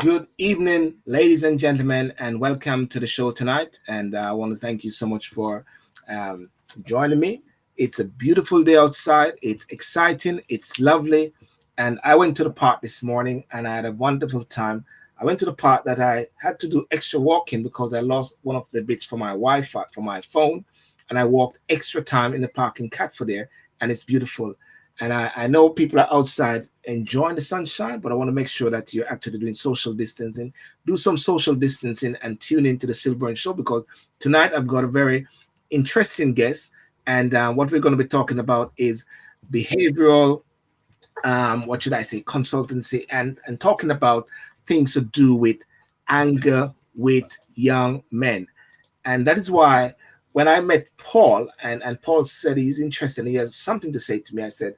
Good evening, ladies and gentlemen, and welcome to the show tonight. And I want to thank you so much for um, joining me. It's a beautiful day outside. It's exciting. It's lovely. And I went to the park this morning and I had a wonderful time. I went to the park that I had to do extra walking because I lost one of the bits for my Wi-Fi for my phone, and I walked extra time in the park in Catford there, and it's beautiful. And I know people are outside enjoying the sunshine, but I want to make sure that you're actually doing social distancing. Do some social distancing and tune into the SYLBOURNE Show, because tonight I've got a very interesting guest. And what we're going to be talking about is behavioral, what should I say, consultancy, and talking about things to do with anger with young men. And that is why when I met Paul, and Paul said he's interested, he has something to say to me, I said,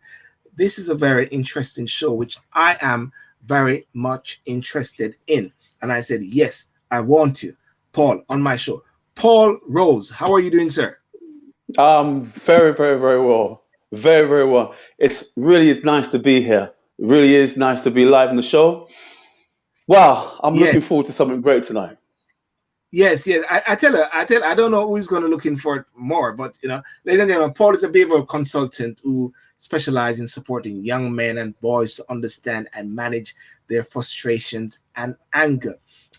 this is a very interesting show, which I am very much interested in. And I said, yes, I want you, Paul, on my show. Paul Rose, how are you doing, sir? Very, very, very well. Very, very well. It's really is nice to be here. It really is nice to be live in the show. Wow, I'm Yes, looking forward to something great tonight. yes. I don't know who's going to looking for it more, but ladies and gentlemen, Paul is a behavioral consultant who specializes in supporting young men and boys to understand and manage their frustrations and anger.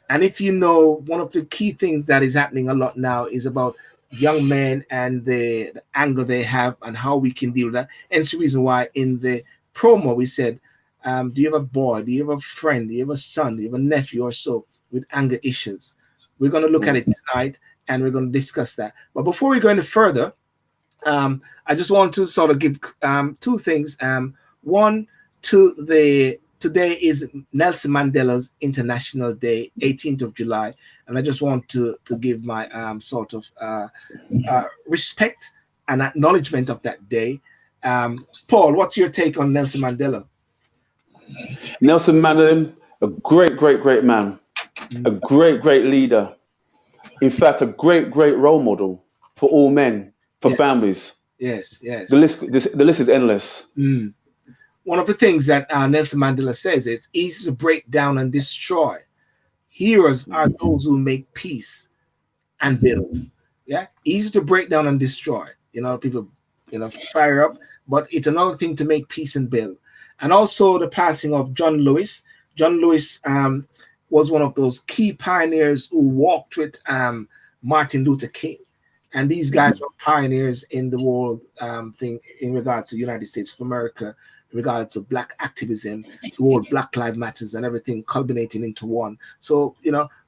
And if you know, one of the key things that is happening a lot now is about young men and the anger they have and how we can deal with that. And it's the reason why in the promo we said, do you have a boy? Do you have a friend? Do you have a son? Do you have a nephew or so with anger issues? We're going to look at Mm. it tonight and we're going to discuss that. But before we go any further, I just want to sort of give two things. One, to the today is Nelson Mandela's International Day, 18th of July, and I just want to give my sort of respect and acknowledgement of that day. Paul, what's your take on Nelson Mandela? Nelson Mandela, a great, great, great man, a Mm, great, great leader. In fact, a great, great role model for all men, for yeah, families. yes, The yes. list, the list is endless. Mm. One of the things that Nelson Mandela says is easy to break down and destroy. Heroes are those who make peace and build. Yeah, easy to break down and destroy. People, fire up, but it's another thing to make peace and build. And also the passing of John Lewis. John Lewis was one of those key pioneers who walked with Martin Luther King. And these guys were pioneers in the world thing in regards to the United States of America, in regards to black activism, the whole Black Lives Matters and everything culminating into one. So,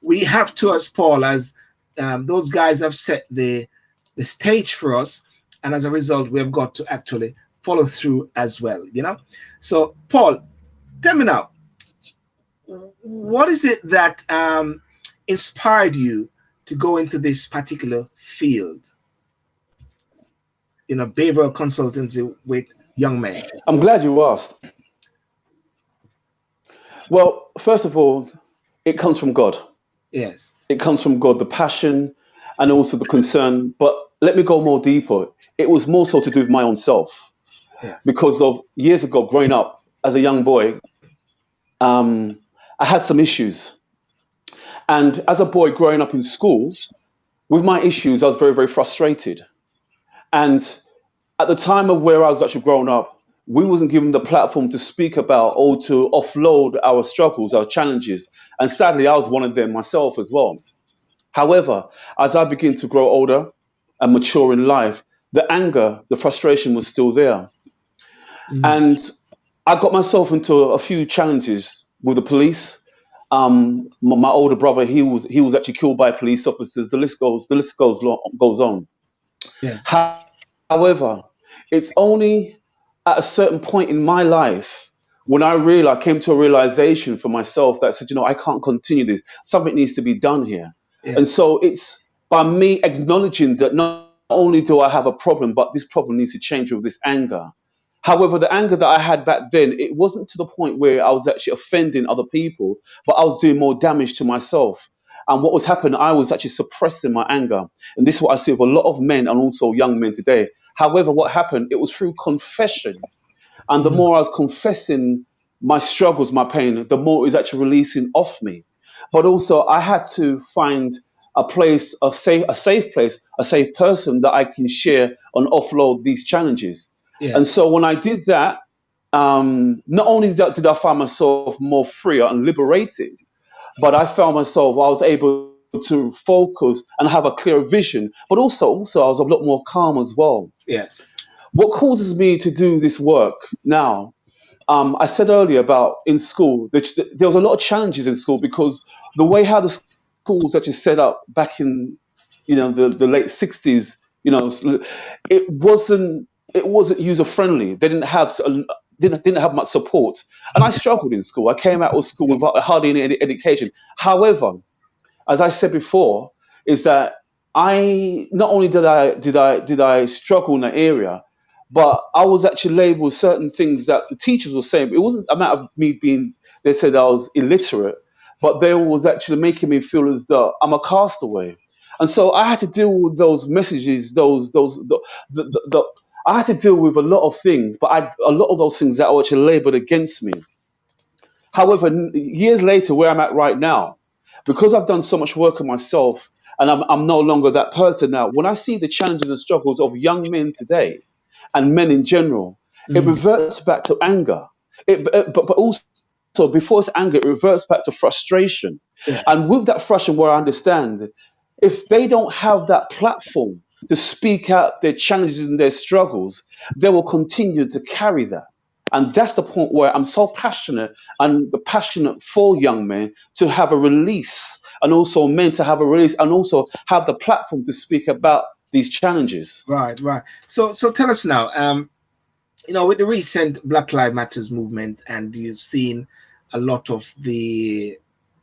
we have to, as Paul, as those guys have set the stage for us, and as a result, we have got to actually follow through as well. So, Paul, tell me now, what is it that inspired you to go into this particular field, behavioral consultancy with young men? I'm glad you asked. Well, first of all, it comes from God. Yes, It comes from God, the passion and also the concern. But let me go more deeper. It was more so to do with my own self yes, because of years ago, growing up as a young boy, um, I had some issues. And as a boy growing up in school, with my issues, I was very, very frustrated. And at the time of where I was actually growing up, we wasn't given the platform to speak about or to offload our struggles, our challenges. And sadly, I was one of them myself as well. However, as I begin to grow older and mature in life, the anger, the frustration was still there. mm, And I got myself into a few challenges with the police. My older brother, he was actually killed by police officers. The list goes on. yes, However, it's only at a certain point in my life when I came to a realization for myself that said, I can't continue this. Something needs to be done here. And yes, so it's by me acknowledging that not only do I have a problem, but this problem needs to change with this anger. However, the anger that I had back then, it wasn't to the point where I was actually offending other people, but I was doing more damage to myself. And what was happening, I was actually suppressing my anger. And this is what I see with a lot of men and also young men today. However, what happened, it was through confession. And the mm, more I was confessing my struggles, my pain, the more it's actually releasing off me. But also, I had to find a place, a safe place, a safe person that I can share and offload these challenges. And Yes. so when I did that, not only did I find myself more freer and liberated, but I found myself, I was able to focus and have a clearer vision, but also I was a lot more calm as well. Yes. What causes me to do this work now? I said earlier about in school, there was a lot of challenges in school because the way how the schools actually set up back in, the late '60s, it wasn't user friendly. They didn't have much support, and I struggled in school. I came out of school without hardly any education. However, as I said before, is that I not only did I struggle in that area, but I was actually labeled certain things that the teachers were saying. It wasn't a matter of me being. They said I was illiterate, but they was actually making me feel as though I'm a castaway, and so I had to deal with those messages. The I had to deal with a lot of things, but a lot of those things that were actually labeled against me. However, years later, where I'm at right now, because I've done so much work on myself and I'm no longer that person now, when I see the challenges and struggles of young men today and men in general, it Mm. reverts back to anger. But also, before it's anger, it reverts back to frustration. Yes. And with that frustration, where I understand, if they don't have that platform to speak out their challenges and their struggles, they will continue to carry that. And that's the point where I'm so passionate and passionate for young men to have a release and also men to have a release and also have the platform to speak about these challenges. Right. Right. So tell us now. With the recent Black Lives Matters movement, and you've seen a lot of the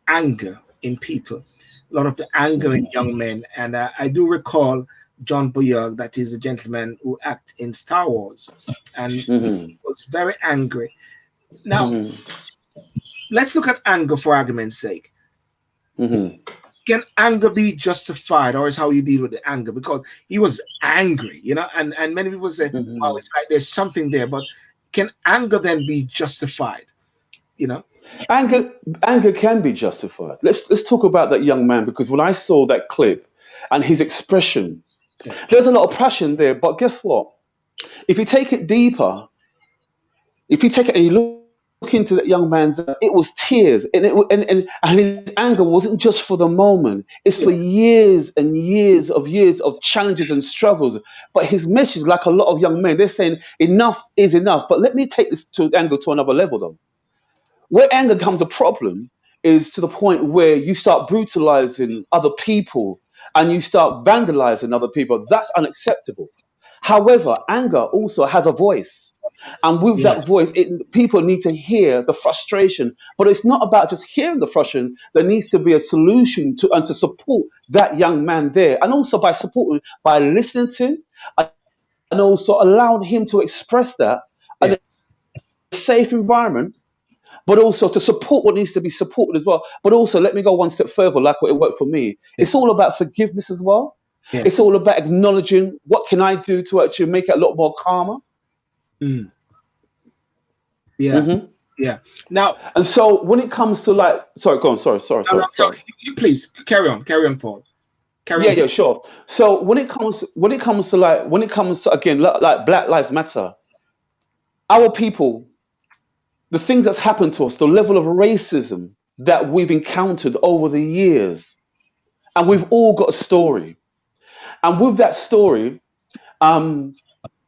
anger in people, a lot of the anger in young men, and I do recall John Boyega, that is a gentleman who acted in Star Wars, and he Hmm. was very angry. Now, Hmm. let's look at anger for argument's sake. Hmm. Can anger be justified, or is how you deal with the anger? Because he was angry, and many people say, "Wow, Hmm. it's like there's something there." But can anger then be justified? You know? Anger, anger can be justified. Let's talk about that young man because when I saw that clip and his expression, Yeah. there's a lot of passion there. But guess what? If you take it deeper, if you take it and you look into that young man's eyes, it was tears, and his anger wasn't just for the moment. It's for Yeah. years of challenges and struggles. But his message, like a lot of young men, they're saying enough is enough. But let me take this to anger to another level, though. Where anger becomes a problem is to the point where you start brutalizing other people and you start vandalizing other people. That's unacceptable. However, anger also has a voice. And with Yes. that voice, people need to hear the frustration. But it's not about just hearing the frustration. There needs to be a solution to and to support that young man there. And also by supporting, by listening to, and also allowing him to express that in a safe Yes. environment, but also to support what needs to be supported as well. But also, let me go one step further, like what it worked for me. It's all about Yeah. forgiveness as well. It's all about Yes. acknowledging what can I do to actually make it a lot more calmer. Mm. Yeah. Hmm. Yeah. Now, And so when it comes to like, sorry, go on, sorry. you please carry on, Paul. Carry Yeah, on, yeah, please. sure. So when it comes to again like Black Lives Matter, our people, the things that's happened to us, the level of racism that we've encountered over the years, and we've all got a story. And with that story, um,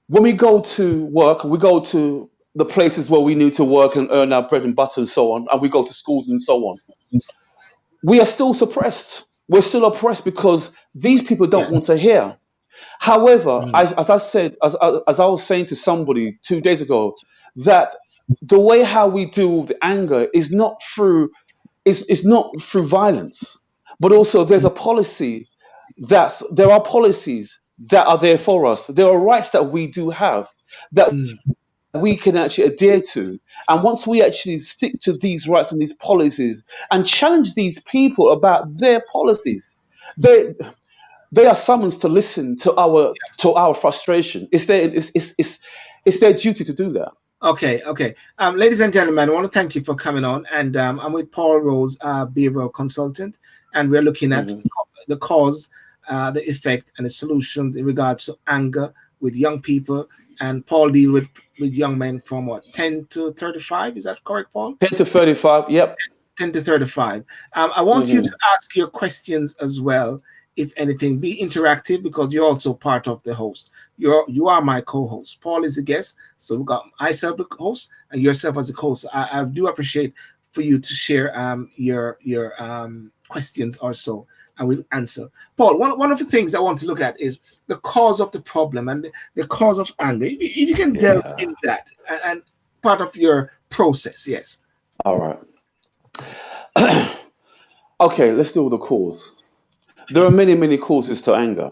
when we go to work, we go to the places where we need to work and earn our bread and butter and so on, and we go to schools and so on. We are still suppressed. We're still oppressed because these people don't Yeah. want to hear. However, Mm. as I said, as I was saying to somebody 2 days ago, that the way how we deal with anger is not through violence, but also there are policies that are there for us. There are rights that we do have that we Mm. can actually adhere to. And once we actually stick to these rights and these policies and challenge these people about their policies, they they are summoned to listen to our frustration. It's their duty to do that. Okay, okay. Ladies and gentlemen, I want to thank you for coming on. And I'm with Paul Rose, behavioral consultant, and we're looking at Hmm. the cause, the effect, and the solutions in regards to anger with young people. And Paul deal with young men from what 10 to 35. Is that correct, Paul? 10 to 35. Yep. 10 to 35. I want you to Hmm. ask your questions as well. If anything, be interactive because you're also part of the host. You are my co-host. Paul is a guest, so we got myself the host and yourself as a host. I do appreciate for you to share your questions or so, and we'll answer. Paul, one of the things I want to look at is the cause of the problem and the cause of anger. If you can delve Yeah. in that and part of your process, yes. All right. Okay, let's deal with the cause. There are many, many causes to anger.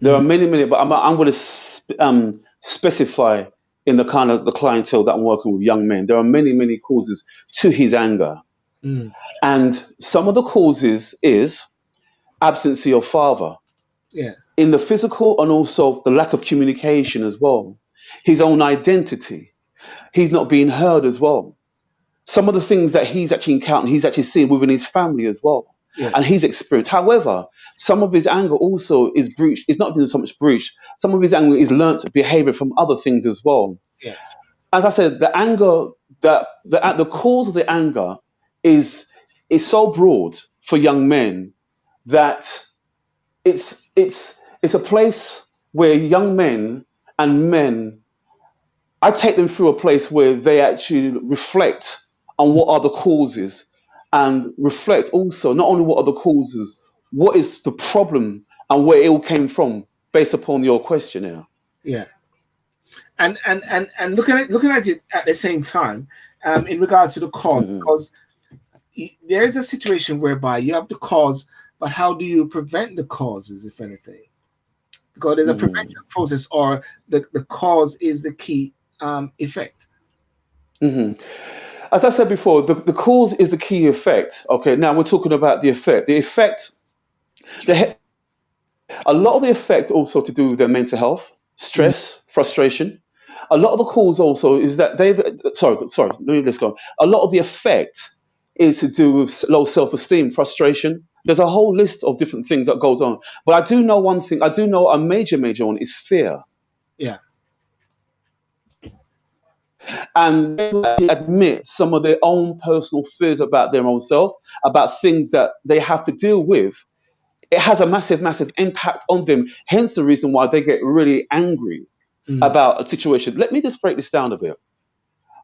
There are Mhm. many, many, but I'm going to specify in the kind of the clientele that I'm working with, young men. There are many, many causes to his anger, Mm. and some of the causes is absence of father Yeah. in the physical, and also the lack of communication as well. His own identity. He's not being heard as well. Some of the things that he's actually encountering, he's actually seeing within his family as well. Yeah. And he's experienced. However, some of his anger also is breached. It's not even so much breached. Some of his anger is learnt behavior from other things as well. Yeah. As I said, the anger that the cause of the anger is is so broad for young men that it's a place where young men and men, I take them through a place where they actually reflect on what are the causes, and reflect also not only what are the causes, what is the problem and where it all came from, based upon your questionnaire. Yeah. And looking at it at the same time, in regards to the cause, Hmm. because there is a situation whereby you have the cause, but how do you prevent the causes, if anything? Because there's a Hmm. preventive process, or the cause is the key effect. Hmm. As I said before, the cause is the key effect. Okay, now we're talking about the effect. The effect, the, a lot of the effect also to do with their mental health, Mm. stress, frustration. A lot of the cause also is that they've, sorry, let me just go. A lot of the effect is to do with low self-esteem, frustration. There's a whole list of different things that goes on. But I do know one thing. I do know a major, major one is fear. Yeah. And they admit some of their own personal fears about their own self, about things that they have to deal with. It has a massive, massive impact on them. Hence the reason why they get really angry Mm. about a situation. Let me just break this down a bit.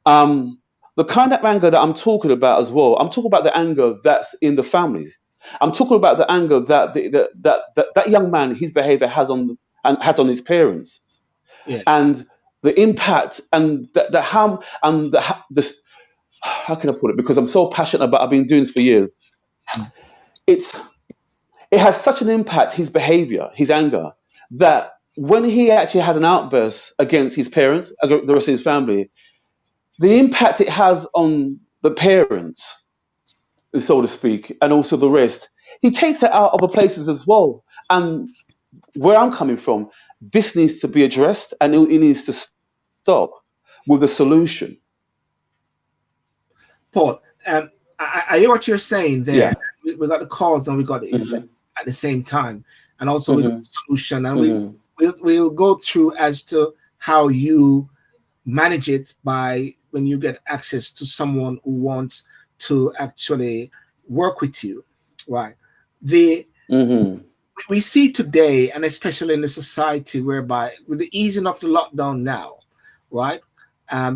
Um, the kind of anger that I'm talking about as well, I'm talking about the anger that's in the family. I'm talking about the anger that that young man, his behavior has on, and has on his parents, Yes. and the impact, and the harm, and this, how can I put it? Because I'm so passionate about, I've been doing this for years. Mm. It's it has such an impact, his behavior, his anger, that when he actually has an outburst against his parents, against the rest of his family, the impact it has on the parents, so to speak, and also the rest, he takes it out other places as well. And where I'm coming from, this needs to be addressed, and it needs to stop with a solution. Paul, I hear what you're saying there. Yeah. We got the cause and we got the effect Hmm. at the same time, and also we got Hmm. the solution, and Hmm. we'll go through as to how you manage it by when you get access to someone who wants to actually work with you, right? The Hmm. We see today, and especially in the society whereby with the easing of the lockdown now, right?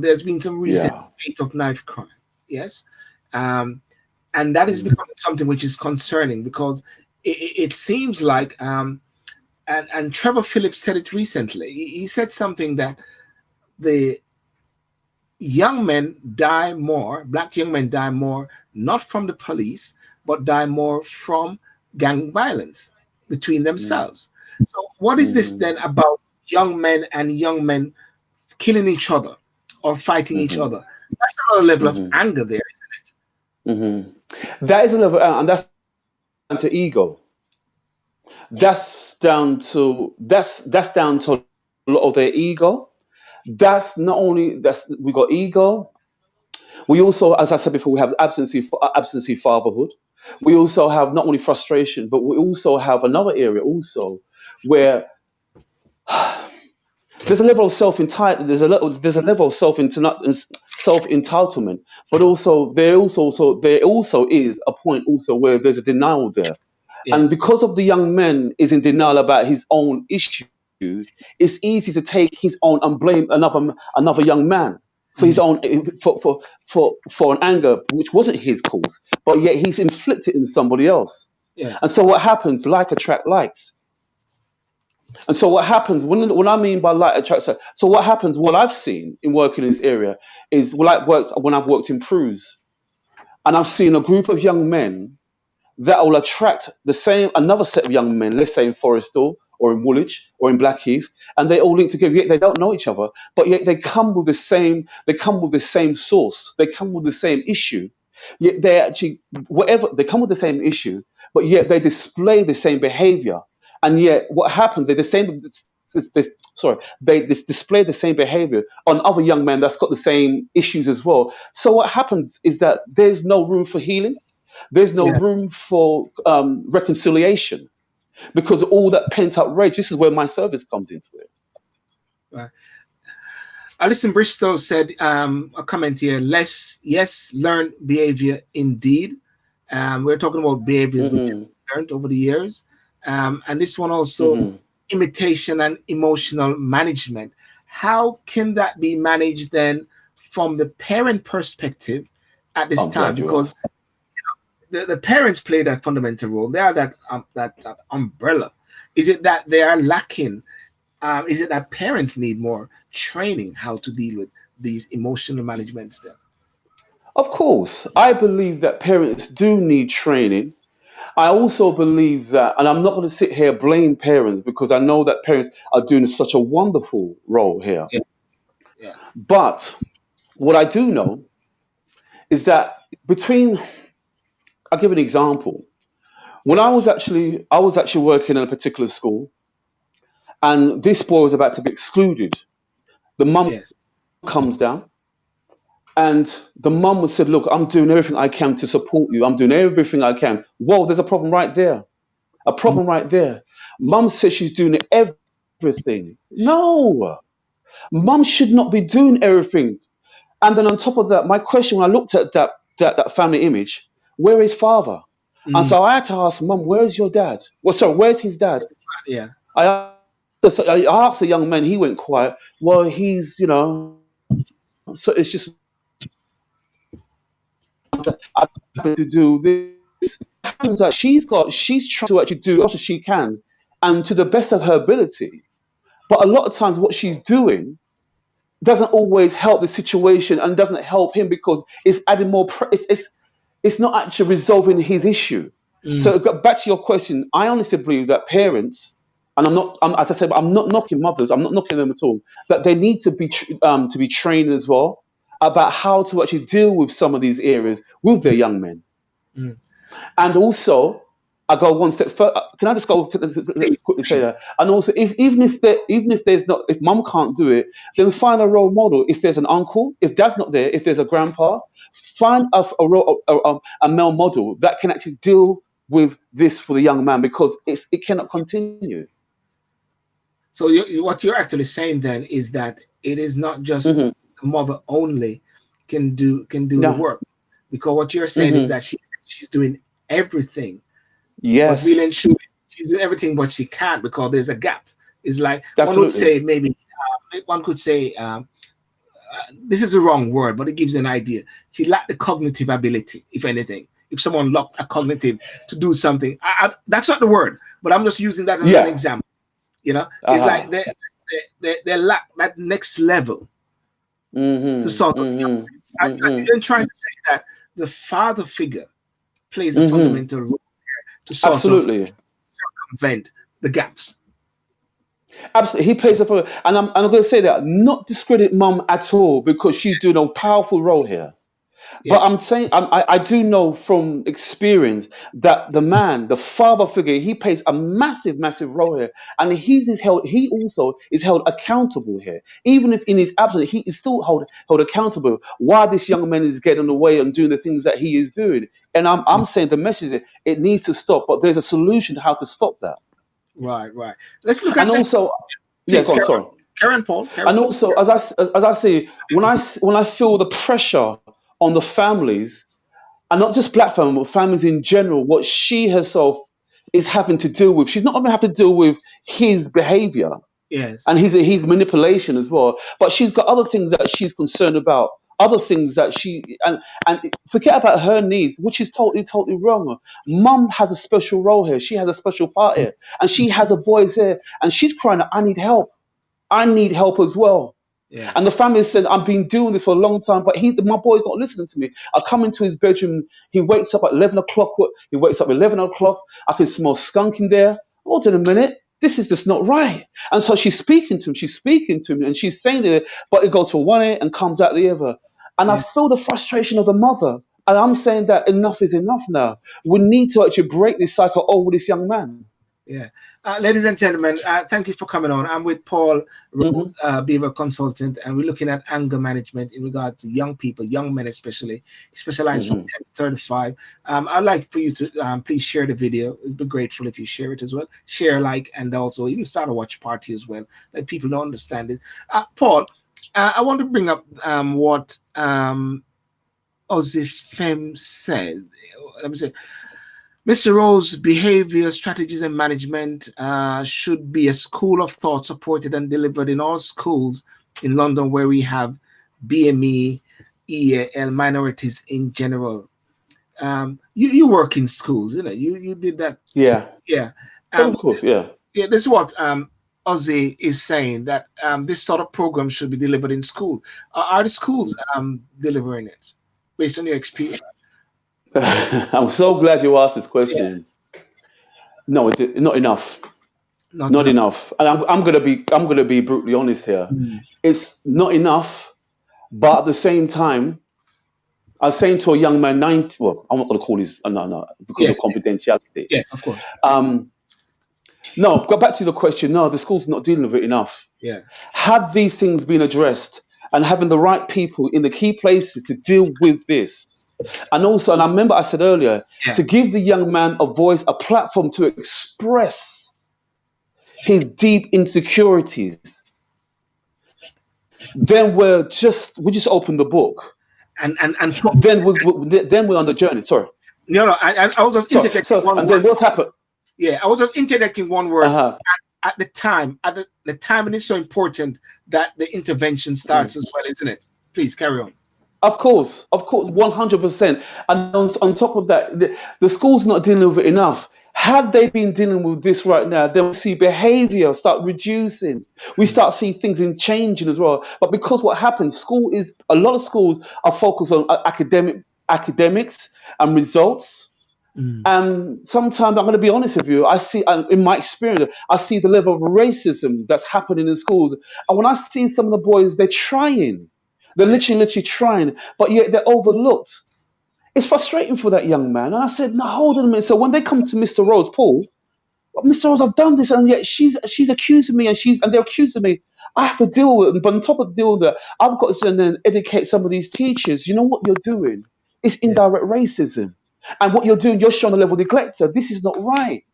There's been some recent Yeah. spate of knife crime, yes, um, and that is Mm. becoming something which is concerning because it seems like, and Trevor Phillips said it recently. He said something that the young men die more, black young men die more, not from the police, but die more from gang violence between Mm. themselves. So, what is this Hmm. then about young men and young men killing each other or fighting each Hmm. other? That's another level of Hmm. anger there, isn't Hmm. That is a level, and that's down to ego. That's down to a lot of their ego. That's not only that's we got ego. We also, as I said before, we have absentee fatherhood. We also have not only frustration, but we also have another area also where there's a level of there's a level of self entitlement, but also there also is a point also where there's a denial there, Yeah. and because of the young man is in denial about his own issues, it's easy to take his own and blame another young man for his Mm. own for an anger which wasn't his cause, but yet he's inflicted in somebody else. And Yes. so what happens? Like attract likes. And so what happens when I mean by light attracts, so what happens? What I've seen in working in this area is when I've worked in Prues, and I've seen a group of young men that will attract the same another set of young men, let's say in Forrestal or in Woolwich or in Blackheath, and they all link together. Yet they don't know each other, but yet they come with the same source, they come with the same issue. Yet they actually whatever they come with the same issue, but yet they display the same behavior. And yet what happens? They display the same behavior on other young men that's got the same issues as well. So what happens is that there's no room for healing, there's no Yeah. room for reconciliation, because all that pent up rage. This is where my service comes into it. Right. Alison Bristol said a comment here. Less, yes, learned behavior indeed. We're talking about behaviors which Hmm. have learned over the years. And this one also, Hmm. imitation and emotional management. How can that be managed then from the parent perspective at this I'm time? glad you Because asked. the parents play that fundamental role. They are that umbrella. Is it that they are lacking? Is it that parents need more training how to deal with these emotional management stuff? Of course, I believe that parents do need training. I also believe that, and I'm not going to sit here blame parents because I know that parents are doing such a wonderful role here. Yeah, yeah, But what I do know is that between, I'll give an example. When I was actually working in a particular school, and this boy was about to be excluded. The mum yes. comes down, and the mum would said, "Look, I'm doing everything I can to support you. I'm doing everything I can." Whoa, there's a problem right there. A Mm. problem right there. Mum says she's doing everything. No, mum should not be doing everything. And then on top of that, my question when I looked at that family image, where is father? And Mm. so I had to ask mum, where's your dad? Well, sorry, where's his dad? Yeah, I asked the young man, he went quiet. Well, so it's just I to do this. Happens that she's trying to actually do as much as she can and to the best of her ability. But a lot of times what she's doing doesn't always help the situation and doesn't help him because it's adding more it's not actually resolving his issue. mm. So back to your question, I honestly believe that parents, and as I said, I'm not knocking mothers, I'm not knocking them at all, that they need to be trained as well about how to actually deal with some of these areas with their young men. Mm. And also, I go one step further. Can I just go? Let's Please, quickly say please. that. And also, even if there's not, if mum can't do it, then find a role model. If there's an uncle, if dad's not there, if there's a grandpa, find a male model that can actually deal with this for the young man because it cannot continue. So what you're actually saying then is that it is not just Hmm. the mother only can do the Yeah. work, because what you're saying is Hmm. that she's doing everything, but really Yes. and truly she's doing everything, but she can't because there's a gap. It's like one would Absolutely. say maybe one could say this is the wrong word, but it gives you an idea. She lacked the cognitive ability, if anything. If someone lacked a cognitive to do something, that's not the word, but I'm just using that as an Yeah. example. It's like Uh-huh. they lack that next level to Hmm. sort of. Hmm. I'm Hmm. even trying to say that the father figure plays a Hmm. fundamental role to sort of Absolutely. circumvent the gaps. Absolutely, he plays a role, and I'm going to say that not discredit mum at all because she's doing a powerful role here. But Yes. I'm saying I do know from experience that the man, the father figure, he plays a massive, massive role here, and he also is held accountable here. Even if in his absence, he is still held accountable. Why this young man is getting in the way and doing the things that he is doing, and I'm saying the message is it needs to stop. But there's a solution to how to stop that. Right. Right. Let's look And at that. also, yeah, Please, go on, Karen. sorry. Karen, Paul. And Karen. also, as I say, when I feel the pressure on the families, and not just black families, but families in general, what she herself is having to deal with. She's not going to have to deal with his behavior and Yes. his manipulation as well, but she's got other things that she's concerned about. Other things that and forget about her needs, which is totally wrong. Mum has a special role here. She has a special part here, and she has a voice here, and she's crying out, "I need help. I need help as well." Yeah. And the family said, "I've been doing this for a long time, but my boy's not listening to me." I come into his bedroom. He wakes up at 11 o'clock. He wakes up at 11 o'clock. I can smell skunk in there. Hold on a minute. This is just not right. And so she's speaking to him. She's speaking to him, and she's saying it, but it goes from one ear and comes out the other. And I Yeah. feel the frustration of the mother. And I'm saying that enough is enough now. We need to actually break this cycle over this young man. Yeah. Ladies and gentlemen, thank you for coming on. I'm with Paul Hmm. Rose, Behaviour Consultant, and we're looking at anger management in regard to young people, young men especially, specialized from Hmm. 10 to 35. I'd like for you to please share the video. We'd be grateful if you share it as well. Share, like, and also even start a watch party as well. Let people know understand it. Paul, I want to bring up what Ozzy Fem said. Let me say, Mr. Rose, behavior, strategies, and management should be a school of thought supported and delivered in all schools in London where we have BME, EAL, minorities in general. You work in schools, you know, you did that. Yeah. Yeah. But Um, of course, yeah. yeah, this is what Ozzy is saying, that this sort of program should be delivered in school. Are the schools delivering it based on your experience? I'm so glad you asked this Yeah, question. No, it's not enough. not Not enough. enough. And I'm gonna be brutally honest here. Mm. It's not enough, but at the same time, I was saying to a young man, 90. Well, I'm not gonna call his no, because of Yes, confidentiality. yes, of course. Um, no, go back to the question. No, the school's not dealing with it enough. Yeah. Had these things been addressed and having the right people in the key places to deal with this, and also, and I remember I said earlier, Yeah. to give the young man a voice, a platform to express his deep insecurities, then we just open the book. And Then we're on the journey. Sorry, no, no, I was just sorry. interjecting So one and word. then what's happened? Yeah, I was just interjecting one Uh word. huh. At the time, the timing is so important that the intervention starts as well, isn't it? Please carry on. Of course, 100%. And on top of that, the school's not dealing with it enough. Had they been dealing with this right now, then we see behavior start reducing. We start seeing things in changing as well. But because what happens, a lot of schools are focused on academics and results. Mm. And sometimes I'm going to be honest with you, I see, in my experience, I see the level of racism that's happening in schools. And when I see some of the boys, they're trying. They're Yeah, literally trying, but yet they're overlooked. It's frustrating for that young man. And I said, no, hold on a minute. So when they come to Mr. Rose, Paul, "Well, Mr. Rose, I've done this, and yet she's accusing me, and they're accusing me. I have to deal with it. But on top of dealing with that, I've got to then educate some of these teachers. You know what you're doing? It's yeah. indirect racism. And what you're doing, you're showing a level of neglector. This is not right."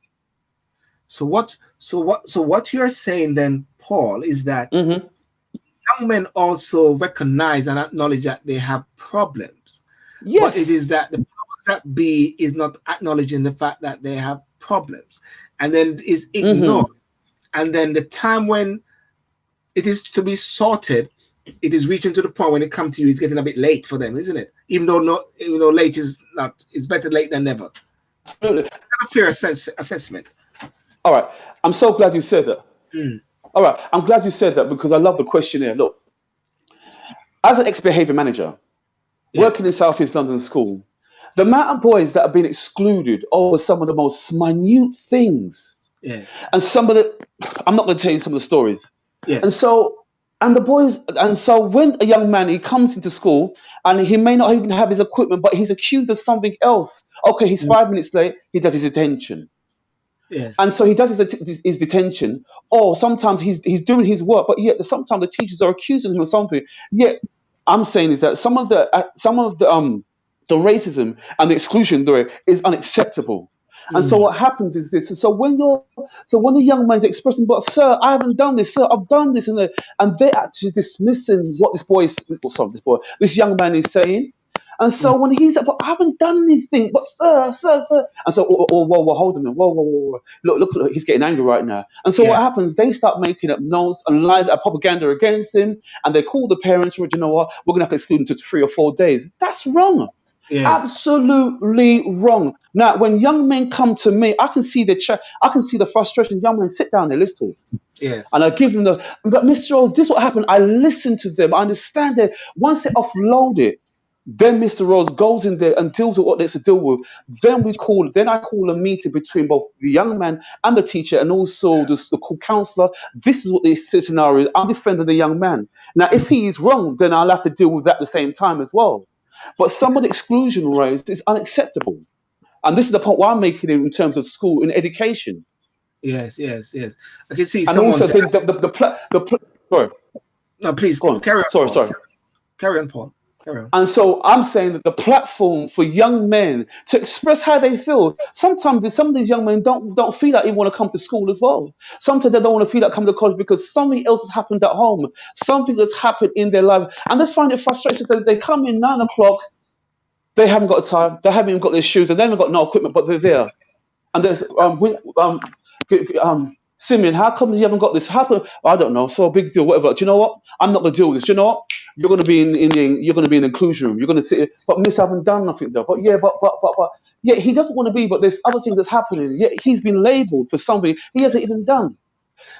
So what you're saying then, Paul, is that Hmm. young men also recognize and acknowledge that they have problems, but it Yes. is that the powers that be is not acknowledging the fact that they have problems, and then is ignored. Hmm. And then the time when it is to be sorted, it is reaching to the point when it comes to you, it's getting a bit late for them, isn't it? Even though late is not, it's better late than never. Absolutely. A fair assessment. All right. I'm so glad you said that. Mm. All right. I'm glad you said that because I love the questionnaire. Look, as an ex-behavior manager Yes. working in South East London School, the amount of boys that have been excluded over some of the most minute things, Yes. and I'm not going to tell you some of the stories. And Yes. so, And the boys, and so when a young man he comes into school and he may not even have his equipment, but he's accused of something else. Okay, he's Mm. 5 minutes late. He does his attention. Yes. And so he does his detention, or sometimes he's doing his work, but yet sometimes the teachers are accusing him of something. Yet I'm saying is that some of the racism and the exclusion there is unacceptable. And so Mm. what happens is this. So when the young man's expressing, but sir, I haven't done this, sir, I've done this, and they're actually dismissing what this young man is saying. And Mm. so when he's like, but I haven't done anything, but sir. And so, whoa, hold on, whoa. Look, he's getting angry right now. And so what Yeah. happens? They start making up notes and lies and propaganda against him, and they call the parents. Well, you know what? We're gonna have to exclude him to 3 or 4 days. That's wrong. Yes. Absolutely wrong. Now, when young men come to me, I can see the frustration. Young men, sit down there, let's talk. Yes. And I give them but Mr. Rose, this is what happened. I listen to them. I understand it. Once they offload it, then Mr. Rose goes in there and deals with what there's to deal with. Then I call a meeting between both the young man and the teacher and also the counselor. This is what the scenario is. I'm defending the young man. Now, if he is wrong, then I'll have to deal with that at the same time as well. But some of the exclusion raised is unacceptable. And this is the point why I'm making it in terms of school and education. Yes. Yes. Yes. I can see And someone also say, sorry, no, please go on. carry on, Sorry, Paul. sorry. Carry on, Paul. Carry on. And so I'm saying that the platform for young men to express how they feel. Sometimes some of these young men don't feel like they want to come to school as well. Sometimes they don't want to feel like coming to college because something else has happened at home. Something has happened in their life, and they find it frustrating. That they come in 9 o'clock, they haven't got time, they haven't even got their shoes, and they haven't got no equipment, but they're there. And there's Simeon, how come you haven't got this? How come, I don't know. So a big deal, whatever. Do you know what? I'm not gonna deal with this. Do you know what? You're gonna be you're gonna be in the inclusion room. You're gonna sit here. But Miss, I haven't done nothing though. But yeah, but yeah, he doesn't want to be. But there's other things that's happening. Yet he's been labelled for something he hasn't even done.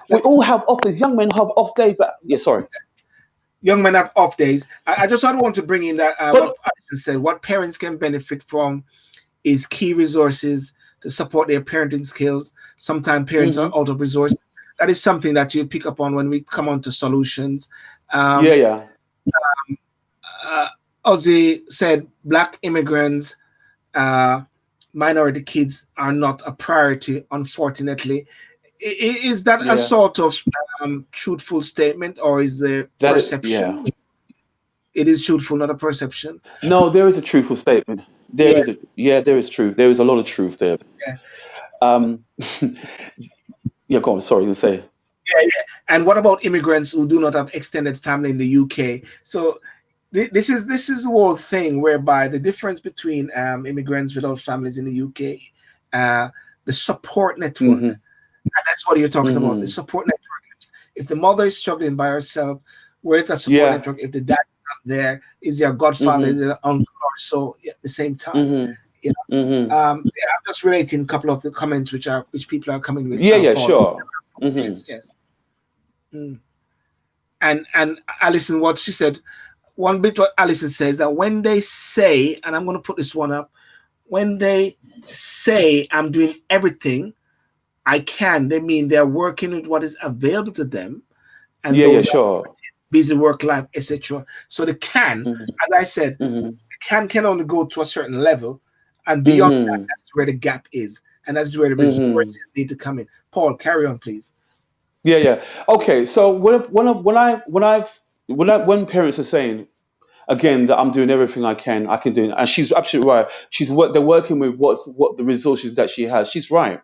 We Let- all have off days. Young men have off days. But yeah, sorry. Young men have off days. I just sort of want to bring in that But what Alison said. What parents can benefit from is key resources to support their parenting skills. Sometimes parents are hmm out of resources. That is something that you pick up on when we come on to solutions. yeah, Um, yeah, uh, Ozzy said, Black immigrants, uh, minority kids are not a priority, unfortunately. Is that a yeah. sort of truthful statement, or is the Yeah. perception? It is truthful, not a perception. No, there is a truthful statement. Yeah, There is truth. There is a lot of truth there. yeah, Um, yeah, go on. Sorry, you say. yeah. And what about immigrants who do not have extended family in the UK? So this is the whole thing whereby the difference between immigrants without families in the UK, uh, the support network, hmm and that's what you're talking about. The hmm support network. If the mother is struggling by herself, where's that support Yeah. network? If the dad is not there, is your godfather, is hmm your uncle, or so at the same time? hmm You hmm yeah, I'm just relating a couple of the comments which people are coming with. Yeah, yeah, Paul. sure. hmm Yes, yes. Mm. And Alison, what she said, one bit what Alison says that when they say, and I'm going to put this one up, when they say I'm doing everything I can, they mean they're working with what is available to them, and Yeah, yeah, those are sure. busy work life, etc. So the can, hmm as I said, hmm the can only go to a certain level, and beyond that, hmm that's where the gap is, and that's where the resources hmm need to come in. Paul, carry on, please. Yeah, yeah. Okay, so when parents are saying again that I'm doing everything I can do, and she's absolutely right. They're working with what the resources that she has. She's right,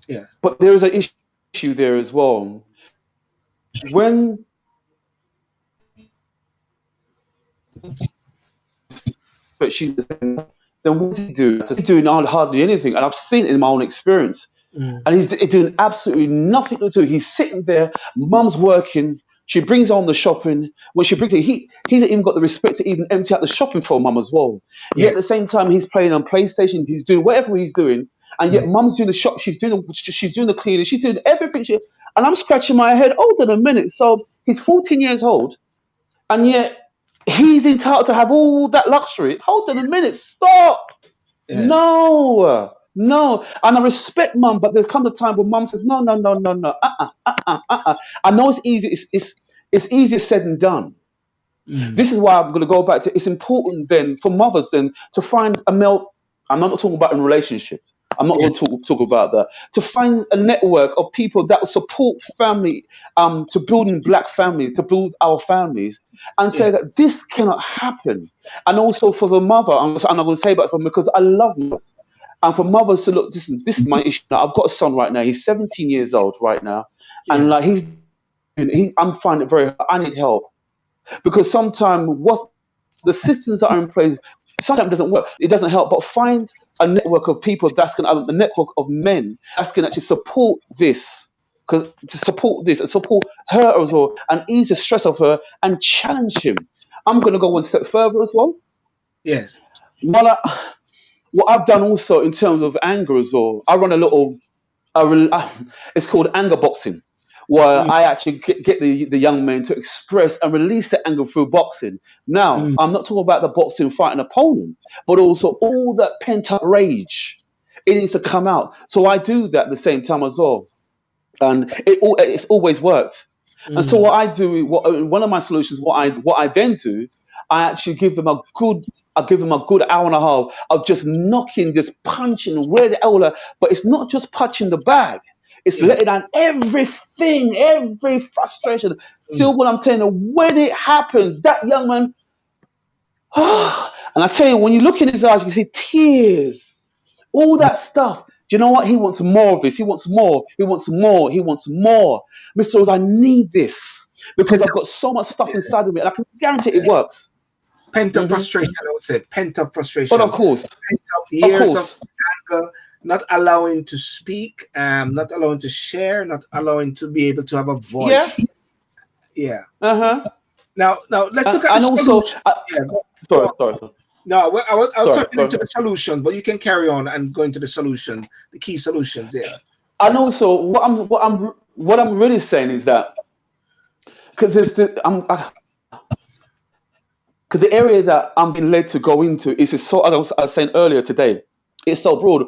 Yeah. but there is an issue there as well. When but she's then what does he do? He's doing hardly anything, and I've seen it in my own experience. Mm. And he's doing absolutely nothing to do. He's sitting there. Mum's working. She brings on the shopping. When she brings it, he hasn't even got the respect to even empty out the shopping for mum as well. Yet Yeah. at the same time, he's playing on PlayStation. He's doing whatever he's doing, and yet Mm. mum's doing the shop. She's doing the cleaning. She's doing everything. And I'm scratching my head. Hold on a minute. So he's 14 years old, and yet he's entitled to have all that luxury. Hold on a minute. Stop. Yes. No, no. And I respect mum, but there's come a time when mum says, no, no, no, no, no. I know it's easy. It's easier said than done. Mm. This is why I'm going to go back to, it's important then for mothers then to find a male. I'm not talking about in relationship. I'm not Yeah. going to talk about that. To find a network of people that will support family, to building black families, to build our families, and say Yes. that this cannot happen. And also for the mother, and I'm going to say about from because I love mothers, and for mothers to look. This is my issue. Now, I've got a son right now. He's 17 years old right now, and Yeah. like I'm finding it very hard. I need help because sometimes what the systems that are in place sometimes doesn't work. It doesn't help. But find a network of people that's going to a network of men that's going to actually support this, because to support this and support her as well, and ease the stress of her and challenge him. I'm going to go one step further as well. Yes. What what I've done also in terms of anger as well, I run a little it's called anger boxing, where Mm. I actually get the young men to express and release the anger through boxing. Now, Mm. I'm not talking about the boxing fighting an opponent, but also all that pent up rage. It needs to come out. So I do that at the same time as well, and it's always worked. And so Mm. what I do, one of my solutions, what I then do, I actually give them a good. I give them a good hour and a half of just knocking, just punching where the elder. But it's not just punching the bag. It's Yeah. letting out everything, every frustration. Mm. Feel what I'm telling you. When it happens, that young man, and I tell you, when you look in his eyes, you can see tears, all Mm. that stuff. Do you know what? He wants more of this. He wants more. He wants more. He wants more. Mr. Rose, I need this because Pent I've up, got so much stuff yeah. inside of me, and I can guarantee it Yeah. works. Pent up Hmm. frustration, I would say. Pent up But frustration. Pent up of years of course, anger, not allowing to speak, not allowing to share, not allowing to be able to have a yeah, voice. Yeah. uh-huh. Now let's look at the And also, solution. Yeah. Go sorry, on. sorry, sorry, No, I was sorry. talking Go into ahead. the solutions, but you can carry on and go into the solution, the key solutions. Yeah. And also, what I'm really saying is that because there's because the area that I'm being led to go into is so, as I was saying earlier today, it's so broad.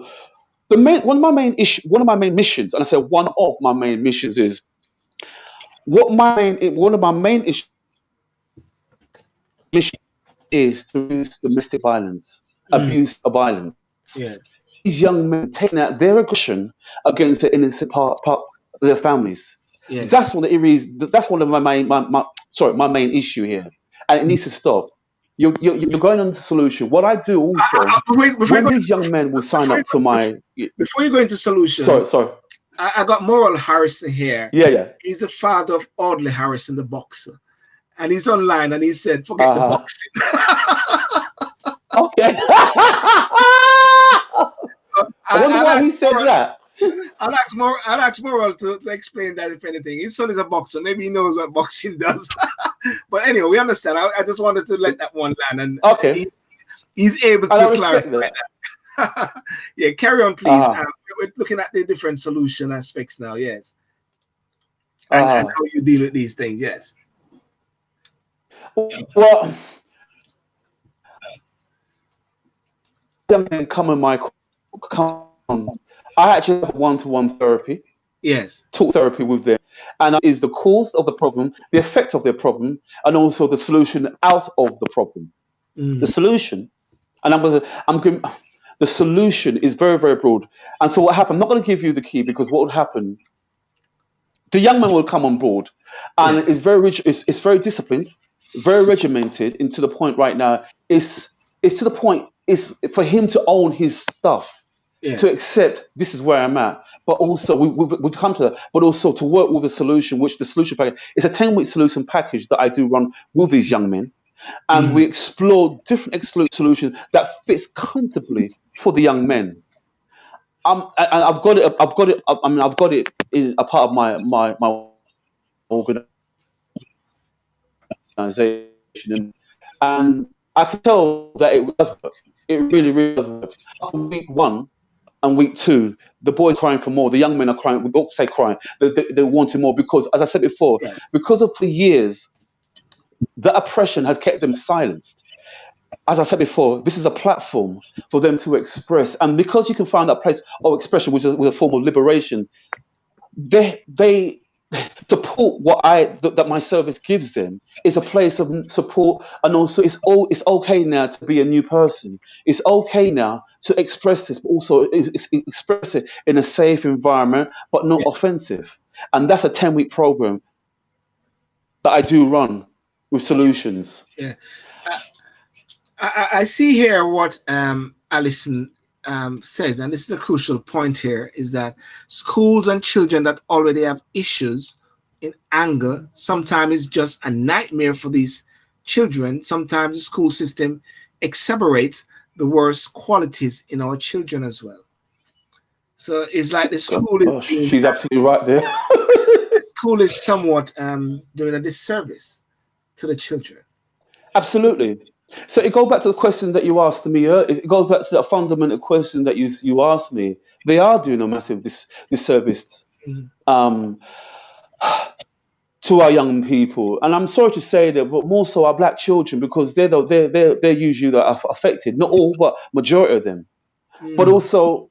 One of my main missions, and I said one of my main missions is one of my main mission is to reduce domestic violence, Mm. abuse of violence. Yeah. These young men taking out their aggression against the innocent part of their families. Yes. That's one of the areas. That's one of my main issue here, and it needs to stop. You're going on the solution. What I do also Before you when go, these young men will sign before you up to go, my before you go into sorry solution, sorry I got Moral Harrison here. yeah yeah He's the father of Audley Harrison, the boxer, and he's online and he said, "Forget the uh-huh boxing." okay. So I wonder I'll why ask he said Moral. that. I'll ask Moral to explain that if anything. His son is a boxer. Maybe he knows what boxing does. But anyway, we understand. I just wanted to let that one land, and Okay, he's able and I to respect clarify that. that. Yeah, carry on, please. Uh-huh. We're looking at the different solution aspects now. Yes, and Uh-huh. how you deal with these things. Yes. Well, young men come in my come. I actually have one-to-one therapy, Yes. talk therapy with them, and is the cause of the problem, the effect of their problem, and also the solution out of the problem. The Mm. solution, and I'm going. The solution is very, very broad. And so what happened? I'm not going to give you the key because what would happen? The young man will come on board, and Yes. it's very disciplined, very regimented, and to the point right now. It's to the point. It's for him to own his stuff, to Yes. accept this is where I'm at. But also we've come to that. But also to work with a solution, which the solution package is a 10-week solution package that I do run with these young men, and Mm. we explore different solutions that fits comfortably for the young men. And I've got it. I've got it. I mean, I've got it in a part of my organization, and I can tell that it does work. It really, really does work. After week one and week two, the boys crying for more. The young men are crying. We don't say crying. They're wanting more because, as I said before, Yeah. because of for years, the oppression has kept them silenced. As I said before, this is a platform for them to express. And because you can find that place of expression, which is a form of liberation, they support that my service gives them is a place of support, and also it's okay now to be a new person. It's okay now to express this, but also express it in a safe environment, but not Yeah. offensive. And that's a 10-week program that I do run with solutions. Yeah. I see here what Alison says, and this is a crucial point here, is that schools and children that already have issues in anger sometimes is just a nightmare for these children. Sometimes the school system exacerbates the worst qualities in our children as well. So it's like the school is Gosh, being, she's absolutely right there. the school is somewhat doing a disservice to the children. Absolutely. So it goes back to the question that you asked me earlier. It goes back to that fundamental question that you asked me. They are doing a massive disservice Mhm. um, to our young people, and I'm sorry to say that, but more so our black children, because they're usually affected. Not all, but majority of them. But Mm. also,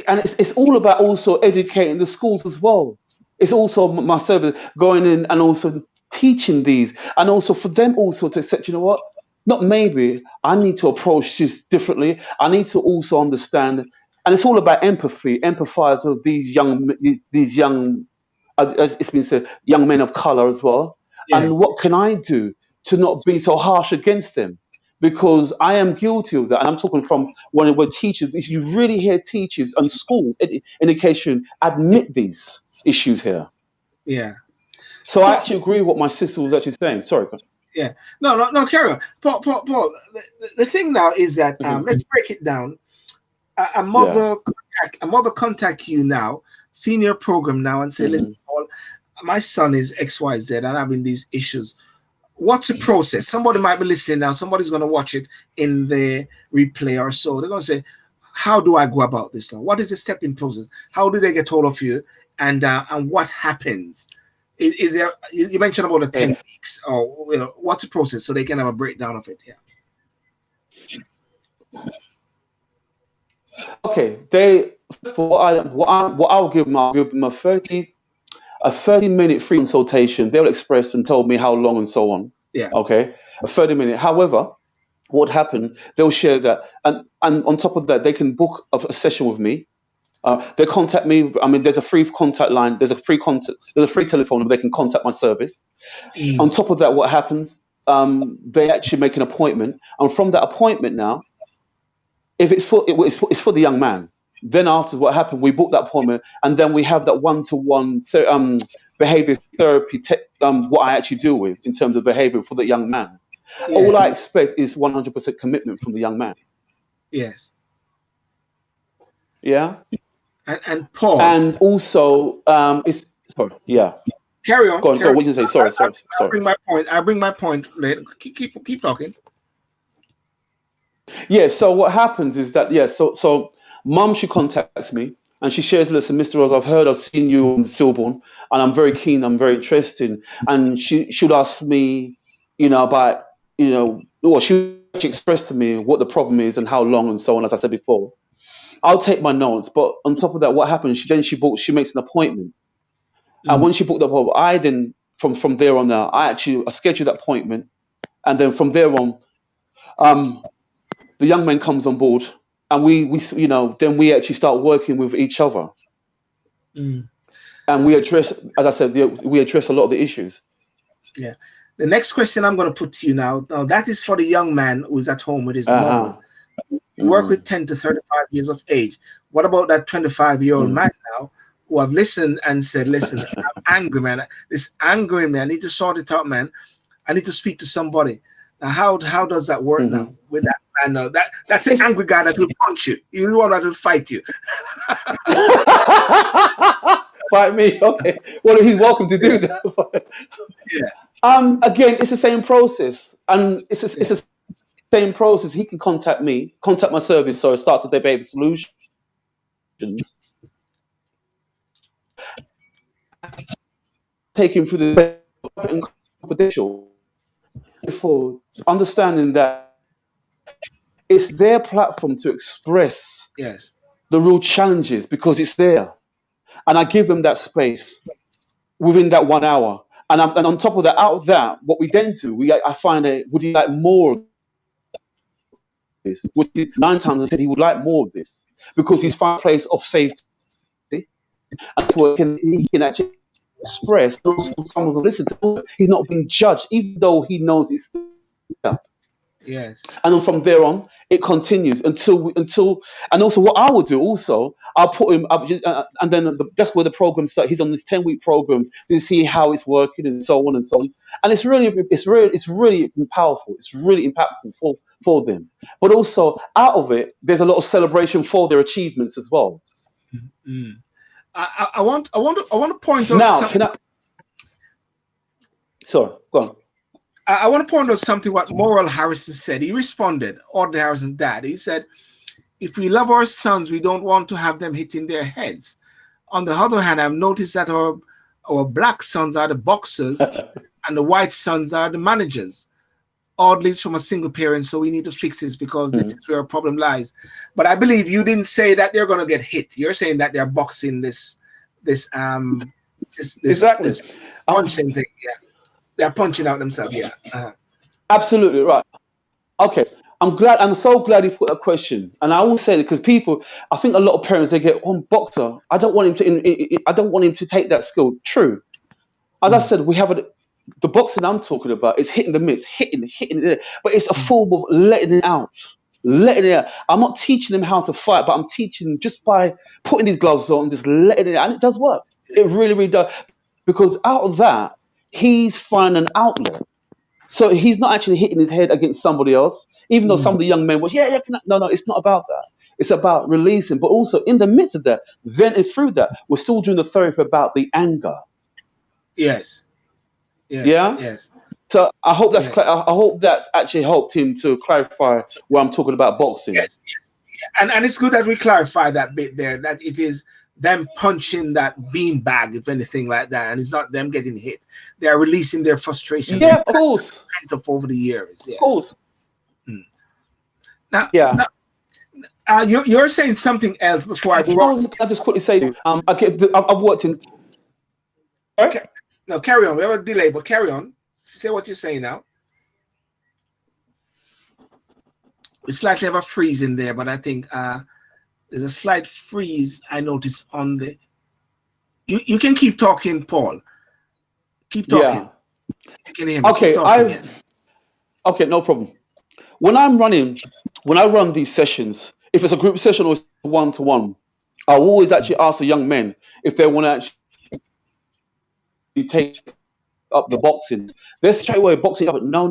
and it's all about also educating the schools as well. It's also my service going in and also teaching these, and also for them also to say, you know what? Not maybe I need to approach this differently. I need to also understand, and it's all about empathy, empathize with these young, as it's been said, young men of color as well. Yeah, And what can I do to not be so harsh against them? Because I am guilty of that. And I'm talking from when we're teachers. If you really hear teachers and schools, education admit these issues here. yeah. So I Paul, actually agree with what my sister was actually saying. Sorry. yeah. No, no, no, carry on. Paul. The thing now is that Hmm. let's break it down. Yeah. A mother contact you now, senior program now, and say, listen, Hmm. Paul, my son is XYZ and having these issues. What's the process? Somebody might be listening now. Somebody's going to watch it in the replay or so. They're going to say, how do I go about this now? What is the stepping process? How do they get hold of you? And what happens? Is there, you mentioned about the 10 Okay. weeks, or what's the process so they can have a breakdown of it? Yeah. Okay. They first of all, what I'll give them, I'll give them a 30-minute free consultation. They'll express and tell me how long and so on. Yeah. Okay. A 30-minute. However, what happened? They'll share that, and on top of that, they can book a session with me. They contact me. I mean, there's a free contact line. There's a free telephone number. They can contact my service. On Mm. top of that, what happens? They actually make an appointment, and from that appointment now, if it's for the young man. Then after what happened, we book that appointment, and then we have that one-to-one behavior therapy. What I actually deal with in terms of behavior for the young man. All Yeah. I expect is 100% commitment from the young man. Yes. Yeah, And Paul, and also it's sorry. Yeah, carry on. go on, go. Carry On. on. What did you say? Sorry, sorry, I'll sorry. bring my point. I'll bring my point later. Keep talking. Yeah. So what happens is that So mum, she contacts me and she shares, listen, Mr. Rose, I've seen you on Silborn, and I'm very keen. I'm very interested. And she should ask me, about well, she actually expressed to me what the problem is and how long and so on. As I said before, I'll take my notes. But on top of that, what happens? She makes an appointment. And Mm. when she booked the appointment, I then from there on now, I schedule that appointment, and then from there on, um, the young man comes on board, and we then we actually start working with each other, Mm. and we address, as I said, we address a lot of the issues. Yeah. The next question I'm going to put to you now. Now that is for the young man who is at home with his Uh mother. huh. You work with Mm, 10 to 35 years of age. What about that 25-year-old mm, man now who have listened and said, listen, I'm angry, man. This angry man. I need to sort it out, man. I need to speak to somebody. Now, how does that work now hmm. with that man? Now, that's an It's angry guy that will punch you. You know that will fight you. fight me, okay. Well, he's welcome to do that. Yeah, Again, it's the same process, and it's yeah, the same process. He can contact me, contact my service, so start to debate solutions, take him through the confidential for understanding that it's their platform to express yes, the real challenges because it's there. And I give them that space. within that 1 hour. And on top of that, out of that, what we then do, I find out, would he like more of this? Would he, 9 times out of 10, he would like more of this because he's found a place of safety, and that's where he can actually express. And also someone will listen to him. He's not being judged, even though he knows it's there. Yes. And then from there on, it continues until. And also, what I would do also, I'll put him up, and then that's where the program starts. He's on this 10-week program to see how it's working and so on and so on. And it's really powerful. It's really impactful for them. But also, out of it, there's a lot of celebration for their achievements as well. Mm. I want to point out Now, something. Sorry, go on. I want to point out something what Moral Harrison said. He responded, Audley Harrison's dad. He said, if we love our sons, we don't want to have them hitting their heads. On the other hand, I've noticed that our black sons are the boxers and the white sons are the managers. Audley's from a single parent, so we need to fix this because this is where our problem lies. But I believe you didn't say that they're going to get hit. You're saying that they're boxing this Exactly. punching thing. Yeah. They're punching out themselves, yeah. Absolutely right. Okay, I'm so glad you put that question, and I will say it because I think a lot of parents, they get on boxer. I don't want him to take that skill. True, as I said, we have the boxing I'm talking about is hitting the mitts, hitting it, but it's a form of letting it out. I'm not teaching him how to fight, but I'm teaching him just by putting these gloves on, just letting it out, and it does work. It really, really does, because out of that, he's finding an outlet. So he's not actually hitting his head against somebody else, even though some of the young men was, no, it's not about that. It's about releasing. But also in the midst of that, then and through that, we're still doing the therapy about the anger. Yes. Yeah? Yes. So I hope that's actually helped him to clarify where I'm talking about boxing. Yes. And it's good that we clarify that bit there, that it is them punching that beanbag, if anything like that, and it's not them getting hit. They are releasing their frustration. Yeah, of course. Over the years. Yes. Of course. Now, yeah. You're saying something else before I go on. I'll just quickly say, I've worked in. Okay. No, carry on. We have a delay, but carry on. Say what you're saying now. We slightly have a freeze in there, but I think there's a slight freeze I noticed on the. You can keep talking, Paul. Keep talking. Yeah. You can hear me. Okay, yes. Okay, no problem. When I run these sessions, if it's a group session or it's one-to-one, I'll always actually ask the young men if they want to actually take up the boxing. They're straight away boxing up. No.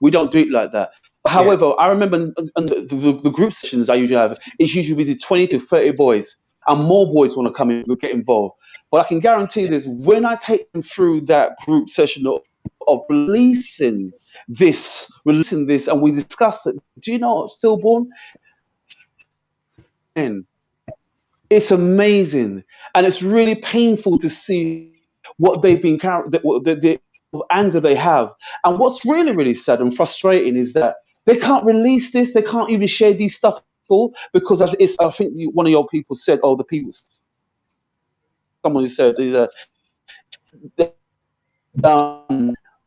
We don't do it like that. However, I remember the group sessions I usually have, it's usually with 20 to 30 boys, and more boys want to come in and get involved. But I can guarantee this, when I take them through that group session of releasing this, and we discuss it, do you know, Stillborn? And it's amazing. And it's really painful to see what they've been carrying, the anger they have. And what's really, really sad and frustrating is that they can't release this. They can't even share these stuff at all, because I think one of your people said, someone said,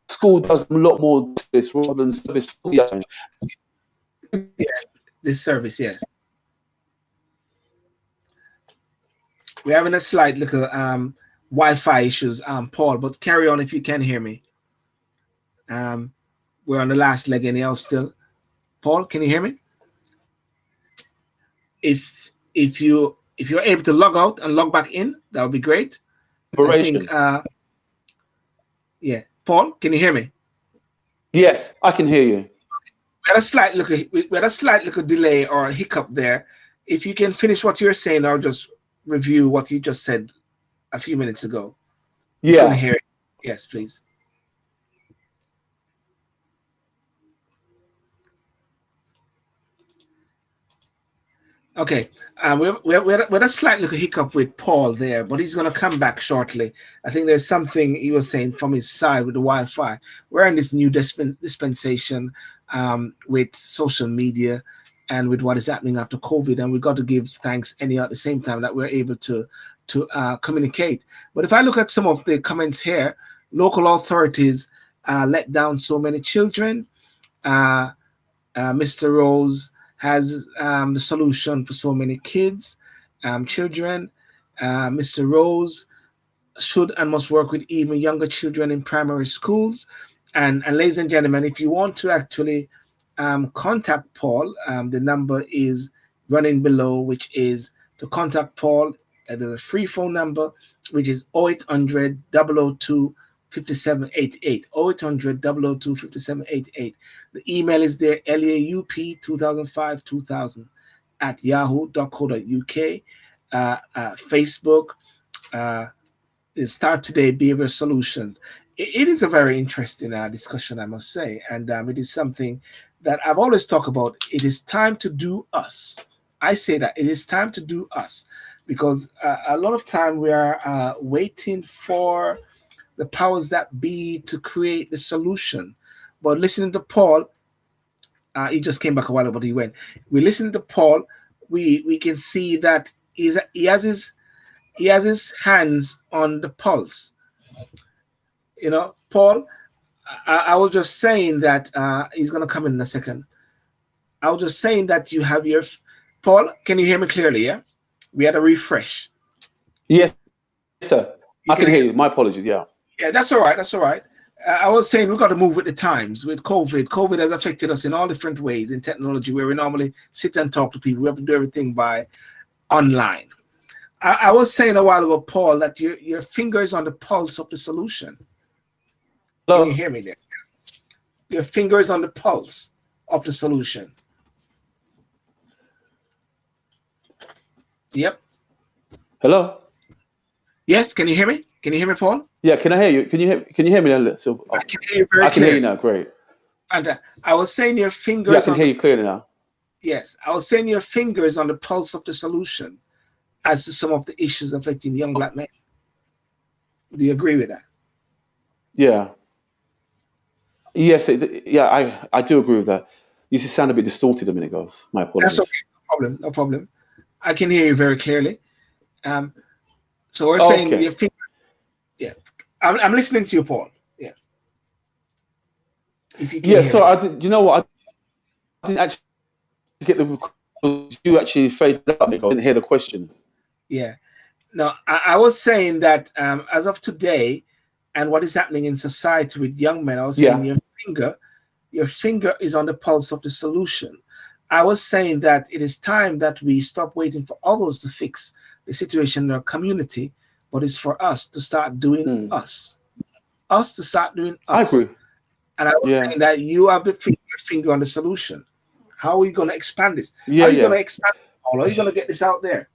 school does a lot more of this rather than service. Yeah, this service, yes. We're having a slight little Wi-Fi issues, Paul, but carry on if you can hear me. We're on the last leg anyhow still. Paul, can you hear me? If you're able to log out and log back in, that would be great. I think, yeah. Paul, can you hear me? Yes, I can hear you. We had a slight little delay or a hiccup there. If you can finish what you're saying, or just review what you just said a few minutes ago. Yeah. Can you hear it? Yes, please. Okay, we had a slight little hiccup with Paul there, but he's going to come back shortly. I think there's something he was saying from his side with the Wi-Fi. We're in this new dispensation with social media and with what is happening after COVID, and we've got to give thanks at the same time that we're able to to communicate. But if I look at some of the comments here, local authorities let down so many children. Mr. Rose has the solution for so many kids, children. Mr. Rose should and must work with even younger children in primary schools. And ladies and gentlemen, if you want to actually contact Paul, the number is running below, which is to contact Paul. There's a free phone number, which is 0800 002 5788. 0800 002 5788. The email is there, laup2005-2000 at yahoo.co.uk. Facebook, Start Today Behavior Solutions. It is a very interesting discussion, I must say, and it is something that I've always talked about. It is time to do us. I say that it is time to do us, because a lot of time we are waiting for the powers that be to create the solution. But listening to Paul, he just came back a while ago, but he went. We listen to Paul, we can see that he has his hands on the pulse. You know, Paul, I was just saying that he's going to come in a second. I was just saying that you have your... Paul, can you hear me clearly, yeah? We had a refresh. Yes, sir. I can hear you. My apologies, yeah. Yeah, that's all right. That's all right. I was saying we've got to move with the times. With COVID, COVID has affected us in all different ways in technology, where we normally sit and talk to people. We have to do everything by online. I was saying a while ago, Paul, that your finger is on the pulse of the solution. Hello? Can you hear me there? Your finger is on the pulse of the solution. Yep. Hello? Yes, can you hear me? Can you hear me, Paul? Yeah, can I hear you? Can you hear me now? So, I can hear you very I can clear. hear you now, great. And I was saying your fingers... Yeah, I can hear you clearly now. Yes, I was saying your finger is on the pulse of the solution as to some of the issues affecting young black men. Do you agree with that? Yeah. Yes, I do agree with that. You just sound a bit distorted a minute ago. My apologies. That's okay. No problem. No problem. I can hear you very clearly. So we're saying your finger... Yeah. I'm listening to you, Paul. Yeah. If you can hear so me. I did, you know what? I didn't actually get the... You actually faded out. I didn't hear the question. Yeah. No, I was saying that as of today and what is happening in society with young men, I was saying your finger is on the pulse of the solution. I was saying that it is time that we stop waiting for others to fix the situation in our community, but it's for us to start doing us. Us to start doing us. I agree. And I was saying that you have your finger on the solution. How are you going to expand this? Yeah, How are you going to expand it? How are you going to get this out there?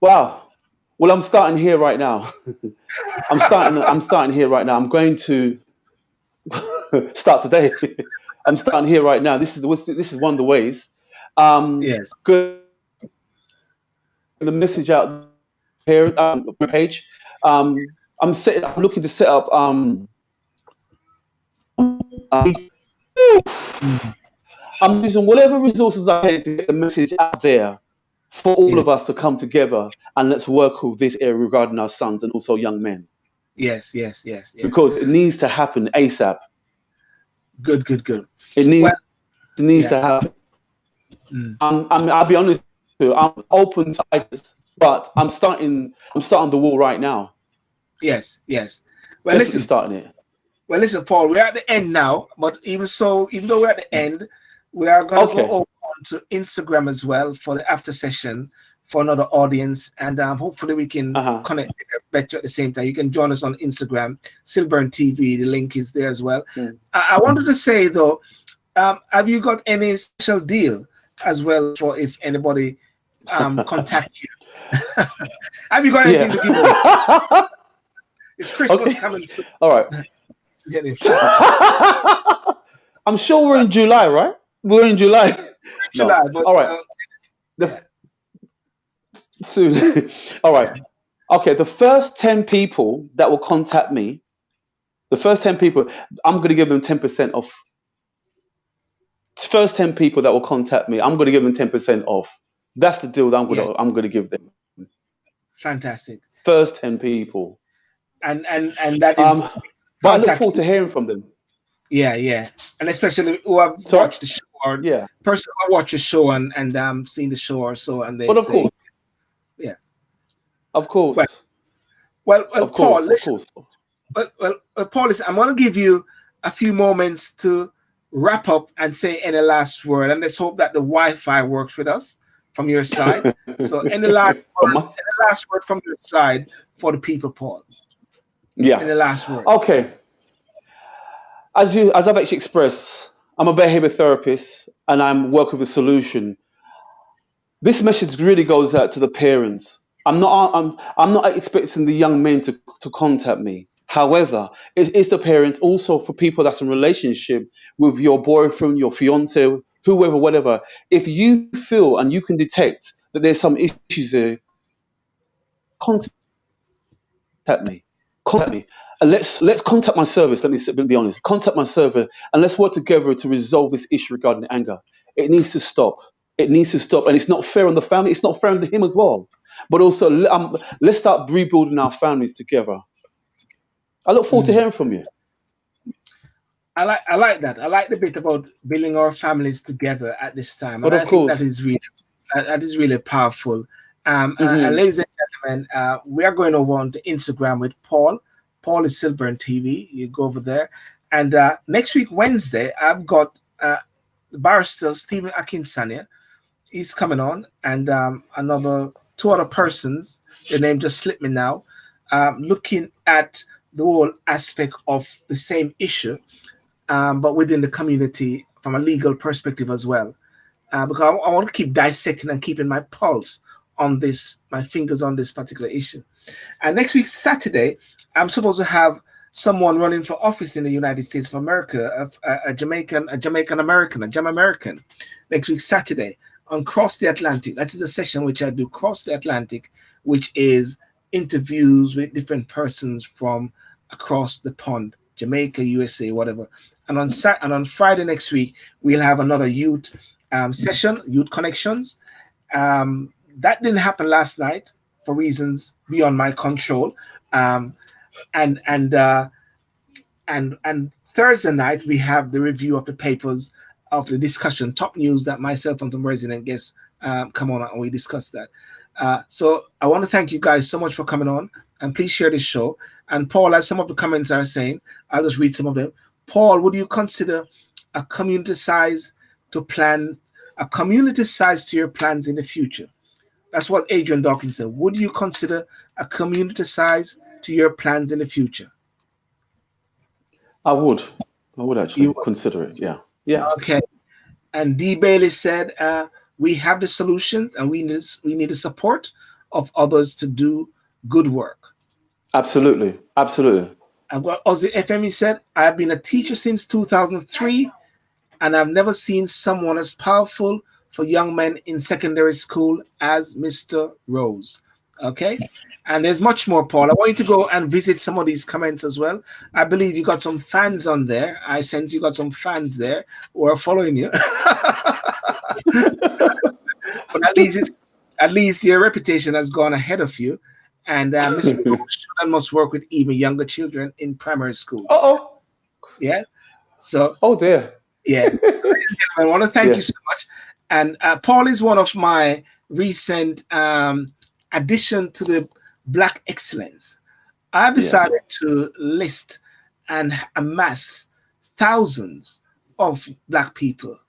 Wow. Well, I'm starting here right now. I'm starting here right now. I'm going to start today. I'm starting here right now. This is one of the ways. Yes. Good. The message out here page. I'm looking to set up. I'm using whatever resources I can to get the message out there for all of us to come together and let's work with this area regarding our sons and also young men. Yes. Because it needs to happen ASAP. Good. It needs to happen. I'll be honest with you, I'm open to ideas, but I'm starting the wall right now. Yes. Well, Definitely starting it. Well, listen, Paul, we're at the end now, but even though we're at the end, we are going to go over to Instagram as well for the after session for another audience, and hopefully we can connect better at the same time. You can join us on Instagram, SYLBOURNE TV. The link is there as well. I wanted to say though, have you got any special deal as well for if anybody contact you? Have you got anything to give away? It's Christmas coming soon. All right. I'm sure we're in July, right? We're in July. July, but all right. Soon. All right. Okay. The first 10 people that will contact me, I'm going to give them 10% off. First 10 people that will contact me, I'm going to give them 10% off. That's the deal that Yeah, I'm going to give them. fantastic. First 10 people. And that Um, is but I look contact. forward to hearing from them. Yeah, yeah, and especially who have Sorry? watched the show or Yeah. person who watch the show and seen the show or so, and they Well, of say, course. yeah, Of well, course. Of Paul, course. Of listen, course. Paul, listen, I'm gonna give you a few moments to wrap up and say any last word, and let's hope that the Wi-Fi works with us from your side. So, From my- any last word from your side for the people, Paul. yeah. Any last word? Okay. As I've actually expressed, I'm a behavior therapist and I'm working with a solution. This message really goes out to the parents. I'm not expecting the young men to contact me. However, it's the parents also for people that's in relationship with your boyfriend, your fiance, whoever, whatever. If you feel and you can detect that there's some issues there, contact me. Contact me. And let's contact my service. Let me be honest. Contact my service and let's work together to resolve this issue regarding anger. It needs to stop. It needs to stop. And it's not fair on the family. It's not fair on him as well. But also, let's start rebuilding our families together. I look forward to Mm. hearing from you. I like that. I like the bit about building our families together at this time, But and I of think course, that is really powerful. And hmm ladies and gentlemen, we are going over on to Instagram with Paul. Paul is SYLBOURNE TV. You go over there, and next week Wednesday, I've got barrister Stephen Akinsanya. He's coming on, and another two other persons. The name just slipped me now. Looking at the whole aspect of the same issue, but within the community from a legal perspective as well. Because I want to keep dissecting and keeping my pulse on this, my fingers on this particular issue. And next week, Saturday, I'm supposed to have someone running for office in the United States of America, a Jamaican American, a Jam American, next week, Saturday, on Cross the Atlantic. That is a session which I do, Cross the Atlantic, which is interviews with different persons from across the pond, Jamaica, USA, whatever. And on Friday next week, we'll have another youth session, Youth Connections. That didn't happen last night for reasons beyond my control. Um, and and uh, and Thursday night we have the review of the papers of the discussion, top news that myself and some resident guests come on and we discuss that. So I want to thank you guys so much for coming on, and please share this show. And Paul, as some of the comments are saying, I'll just read some of them. Paul, would you consider a community size to plan a community size to your plans in the future? That's what Adrian Dawkins said. Would you consider a community size to your plans in the future? I would. I would You actually consider it. Yeah. Yeah. okay? And D Bailey said, "We have the solutions, and we need the support of others to do good work." Absolutely. Absolutely. And what Ozzy FME said, "I've been a teacher since 2003, and I've never seen someone as powerful for young men in secondary school as Mr. Rose." Okay. And there's much more, Paul. I want you to go and visit some of these comments as well. I believe you got some fans on there. I sense you got some fans there who are following you. But at least your reputation has gone ahead of you. And Mr. Rose should and must work with even younger children in primary schools. Oh. Yeah. So Oh dear. yeah. I want to thank you Yeah. so much. And Paul is one of my recent addition to the Black Excellence. I've Yeah. decided to list and amass thousands of Black people,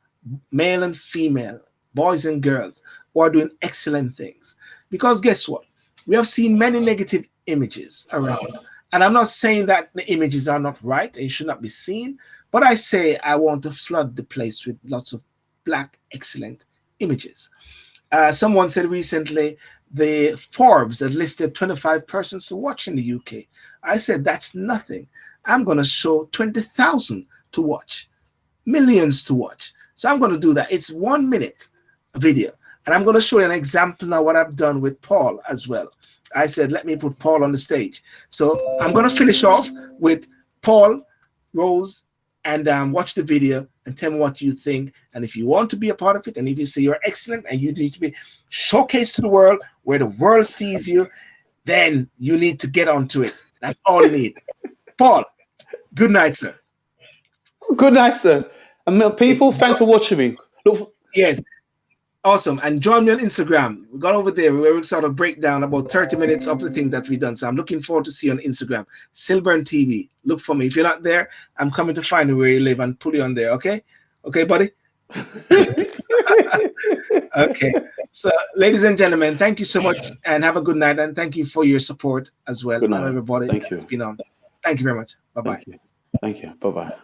male and female, boys and girls, who are doing excellent things. Because guess what? We have seen many negative images around. And I'm not saying that the images are not right and should not be seen, but I say I want to flood the place with lots of Black excellent images. Someone said recently the Forbes had listed 25 persons to watch in the UK. I said that's nothing. I'm going to show 20,000 to watch, millions to watch. So I'm going to do that. It's 1 minute video. And I'm going to show you an example now what I've done with Paul as well. I said, let me put Paul on the stage. So I'm going to finish off with Paul Rose and watch the video and tell me what you think. And if you want to be a part of it, and if you say you're excellent and you need to be showcased to the world where the world sees you, then you need to get onto it. That's all you need. Paul, good night, sir. Good night, sir. And people, thanks for watching me. Yes. Awesome. And join me on Instagram. We got over there where we sort of break down about 30 minutes of the things that we've done. So I'm looking forward to see you on Instagram. SYLBOURNE TV. Look for me. If you're not there, I'm coming to find you where you live and pull you on there. Okay? Okay, buddy? Okay. So, ladies and gentlemen, thank you so much and have a good night. And thank you for your support as well. Good night. And everybody Thank you. that's been on. Thank you very much. Bye-bye. Thank you. Bye-bye.